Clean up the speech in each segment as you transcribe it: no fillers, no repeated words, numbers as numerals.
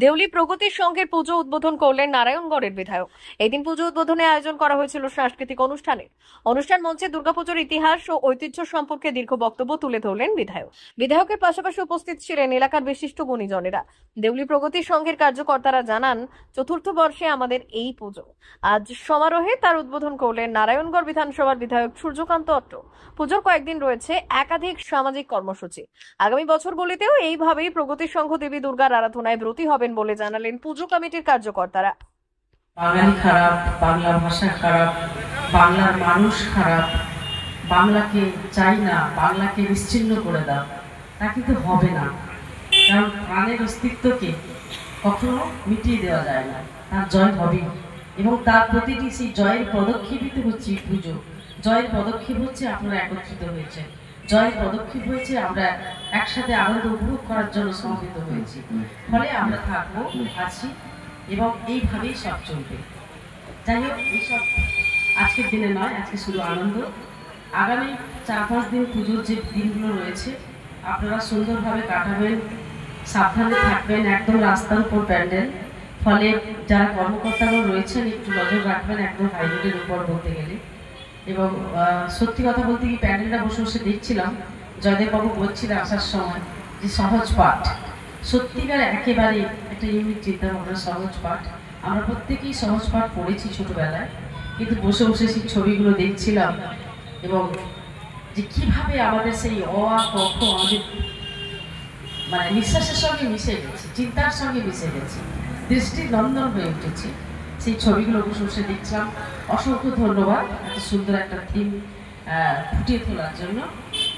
দেউলি প্রগতি সংঘের পুজো উদ্বোধন করলেন নারায়ণগড়ের বিধায়ক। এদিন পুজো উদ্বোধনে আয়োজন করা হয়েছিল সাংস্কৃতিক অনুষ্ঠান মঞ্চে দুর্গাপুজোর ইতিহাস ও ঐতিহ্য সম্পর্কে দীর্ঘ বক্তব্য তুলে ধরলেন বিধায়কের পাশাপাশি উপস্থিত ছিলেন এলাকার বিশিষ্ট গুণীজনেরা। দেউলি প্রগতি সংঘের কার্যকর্তারা জানান, চতুর্থ বর্ষে আমাদের এই পুজো। আজ সমারোহে তার উদ্বোধন করলেন নারায়ণগড় বিধানসভার বিধায়ক সূর্যকান্ত অট্ট। পুজোর কয়েকদিন রয়েছে একাধিক সামাজিক কর্মসূচি। আগামী বছরগুলিতেও এইভাবেই প্রগতি সংঘ দেবী দুর্গার আরাধনায় ব্রতী হবেন বলে জানালেন পুজো কমিটির কার্যকর্তারা। বাঙালি খারাপ, বাংলা ভাষা খারাপ, বাংলার মানুষ খারাপ, বাংলাকে চাই না, বাংলাকে বিচ্ছিন্ন করে দাও, তা কিন্তু হবে না। কারণ প্রাণের অস্তিত্বকে কখনো মিটিয়ে দেওয়া যায় না, তার জয় হবে। এবং তার প্রতিটি সেই জয়ের পদক্ষেপই তো হচ্ছে পুজো। জয়ের পদক্ষেপ হচ্ছে আপনারা একত্রিত হয়েছে, জয়ের পদক্ষেপ হয়েছে আমরা একসাথে আনন্দ উপভোগ করার জন্য সমবেত হয়েছি। ফলে আমরা থাকবো, আছি এবং এইভাবেই সব চলবে। যাই হোক, এইসব আজকের দিনে নয়, আজকে শুধু আনন্দ। আগামী 4-5 দিন পুজোর যে দিনগুলো রয়েছে আপনারা সুন্দরভাবে কাটাবেন, সাবধানে থাকবেন, একদম রাস্তার উপর প্যান্ডেল। ফলে যারা কর্মকর্তারা রয়েছেন একটু নজর রাখবেন, একদম হাইরোডের উপর বলতে গেলে। এবং সত্যি কথা বলতে কি, প্যান্ডেলটা বসে বসে দেখছিলাম, জয়দেববাবু বলছিলেন আসার সময় যে সহজ পাঠ, সত্যিকার একেবারে একটা ইউনিক চিন্তা ভাবনা। সহজ পাঠ আমরা প্রত্যেকেই সহজ পাঠ পড়েছি ছোটবেলায়, কিন্তু বসে বসে সেই ছবিগুলো দেখছিলাম এবং যে কিভাবে আমাদের সেই অ আ ক খ আমাদের মানে নিঃশ্বাসের সঙ্গে মিশে গেছে, চিন্তার সঙ্গে মিশে গেছে, দৃষ্টি নন্দন হয়ে উঠেছে। সেই ছবিগুলো বসে বসে দেখছিলাম। অসংখ্য ধন্যবাদ এত সুন্দর একটা থিম ফুটিয়ে তোলার জন্য।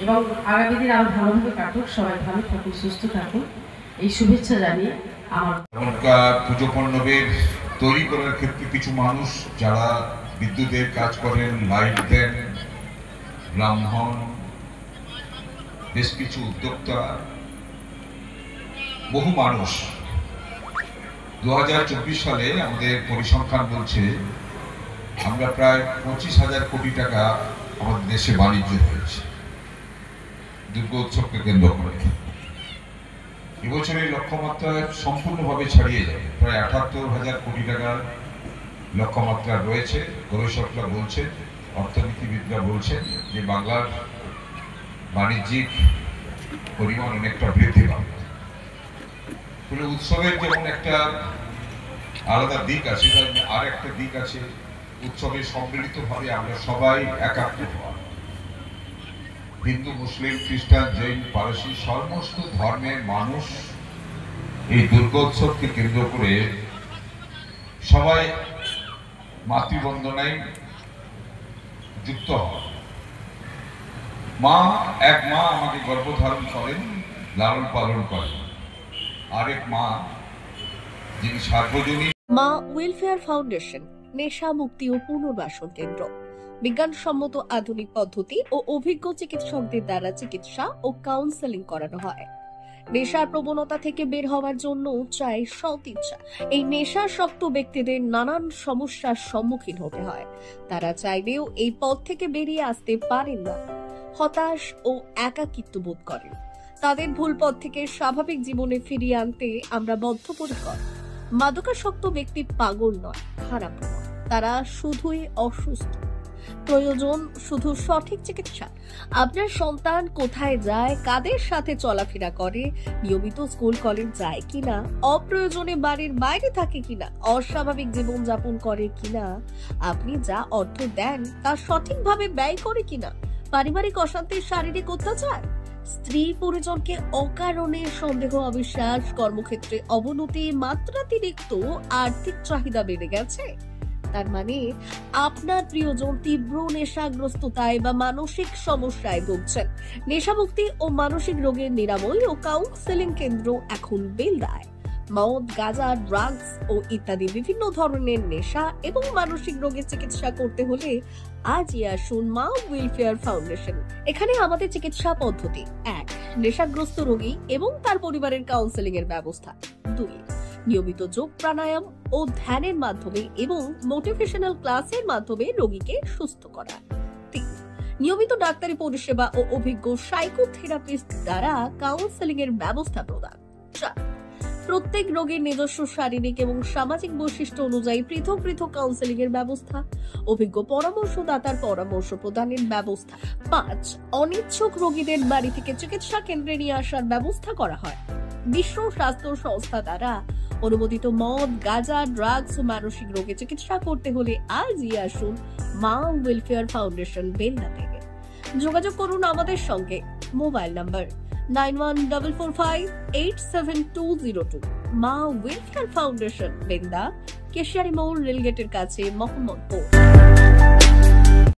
এবং আগামী দিন আরো ভালোভাবে কাটুক, সবাই ভালো থাকুন, সুস্থ থাকুন, এই শুভেচ্ছা জানিয়ে আমার পুজো মণ্ডপের তৈরি করার ক্ষেত্রে কিছু মানুষ যারা বিদ্যুতের কাজ করেন, লাইট দেন, ব্রাহ্মণ, বেশ কিছু উদ্যোক্তা, বহু মানুষ। 2024 সালে আমাদের পরিসংখ্যান বলছে আমরা প্রায় 25,000 কোটি টাকা আমাদের দেশে বাণিজ্য হয়েছে দুর্গোৎসবকে কেন্দ্র করে। এবছরের লক্ষ্যমাত্রা সম্পূর্ণভাবে ছাড়িয়ে যাবে, প্রায় 78,000 কোটি টাকার লক্ষ্যমাত্রা রয়েছে। গবেষকরা বলছেন, অর্থনীতিবিদরা বলছেন যে বাংলার বাণিজ্যিক পরিমাণ অনেকটা বৃদ্ধি পাবে। ফলে উৎসবের যেমন একটা আলাদা দিক আছে, আর একটা দিক আছে উৎসবে সম্মিলিতভাবে আমরা সবাই একাত্ম হওয়া। হিন্দু, মুসলিম, খ্রিস্টান, জৈন, পারসি সমস্ত ধর্মের মানুষ এই দুর্গোৎসবকে কেন্দ্র করে সবাই মাতৃবন্দনায় যুক্ত হয়। এক মা আমাকে গর্ভধারণ করেন, লালন পালন করেন। আরেক মা যিনি সার্বজনীন। মা ওয়েলফেয়ার ফাউন্ডেশন নেশা মুক্তি ও পুনর্বাসন কেন্দ্র। বিজ্ঞানসম্মত আধুনিক পদ্ধতি ও অভিজ্ঞ চিকিৎসকদের দ্বারা চিকিৎসা ও কাউন্সেলিং করানো হয়। নেশার প্রবণতা থেকে বের হওয়ার জন্য চাই সৎ ইচ্ছা। এই নেশাসক্ত ব্যক্তিদের নানান সমস্যার সম্মুখীন হতে হয়, তারা চাইলেও এই পথ থেকে বেরিয়ে আসতে পারেন না, হতাশ ও একাকিত্ব বোধ করেন। তাদের ভুল পথ থেকে স্বাভাবিক জীবনে ফিরিয়ে আনতে আমরা বদ্ধপরিকর। মাদকাসক্ত ব্যক্তি পাগল নয়, খারাপ নয়, তারা শুধুই অসুস্থ। প্রয়োজন শুধু সঠিক চিকিৎসা। আপনার সন্তান কোথায় যায়, কাদের সাথে চলাফেরা করে, নিয়মিত স্কুল কলেজ যায় কিনা, অপ্রয়োজনে বাড়ির বাইরে থাকে কিনা, অস্বাভাবিক জীবন যাপন করে কিনা, আপনি যা অর্থ দেন তা সঠিকভাবে ব্যয় করে কিনা, পারিবারিক অশান্তি, শারীরিক অত্যাচার, স্ত্রী পরিজনকে অকারণে সন্দেহ, অবিশ্বাস, কর্মক্ষেত্রে অবনতি, মাত্রাতিরিক্ত আর্থিক চাহিদা বেড়ে গেছে, তার মানে আপনার প্রিয়জন তীব্র নেশাগ্রস্ততায় বা মানসিক সমস্যায় ভুগছেন। নেশামুক্তি ও মানসিক রোগের নিরাময় ও কাউন্সেলিং কেন্দ্র এখন বেলদায়। মদ, গাঁজা, ড্রাগস ও ইত্যাদি বিভিন্ন ধরনের নেশা এবং মানসিক রোগের চিকিৎসা করতে হলে আজই আসুন মা ওয়েলফেয়ার ফাউন্ডেশন। এখানে আমাদের চিকিৎসা পদ্ধতি: 1. নেশাগ্রস্ত রোগী এবং তার পরিবারের কাউন্সেলিং এর ব্যবস্থা। 2. নিয়মিত যোগ, প্রাণায়াম ও ধ্যানের মাধ্যমে এবং মোটিভেশনাল ক্লাসের মাধ্যমে রোগীকে সুস্থ করা। 3. নিয়মিত ডাক্তারি পরিষেবা ও অভিজ্ঞ সাইকোথেরাপিস্ট দ্বারা কাউন্সেলিং এর ব্যবস্থা প্রদান। 4. প্রত্যেক রোগীর নিজস্ব শারীরিক এবং সামাজিক বৈশিষ্ট্য অনুযায়ী পৃথক পৃথক কাউন্সেলিং এর ব্যবস্থা, অভিজ্ঞ পরামর্শদাতার পরামর্শ প্রদানের ব্যবস্থা। 5, অনিচ্ছুক রোগীদের বাড়ি থেকে চিকিৎসা কেন্দ্রে নিয়ে আসার ব্যবস্থা করা হয়। বিশ্ব স্বাস্থ্য সংস্থা দ্বারা অনুমোদিত মদ, গাঁজা, ড্রাগস ও মানসিক রোগে চিকিৎসা করতে হলে আজই আসুন মা ওয়েলফেয়ার ফাউন্ডেশন বেলদা থেকে। যোগাযোগ করুন আমাদের সঙ্গে। Mobile number 9144587202। মা ওয়েলফেয়ার ফাউন্ডেশন বেলদা, কেশিয়ারি মোড়, রেলগেটের কাছে, মোহাম্মদপুর।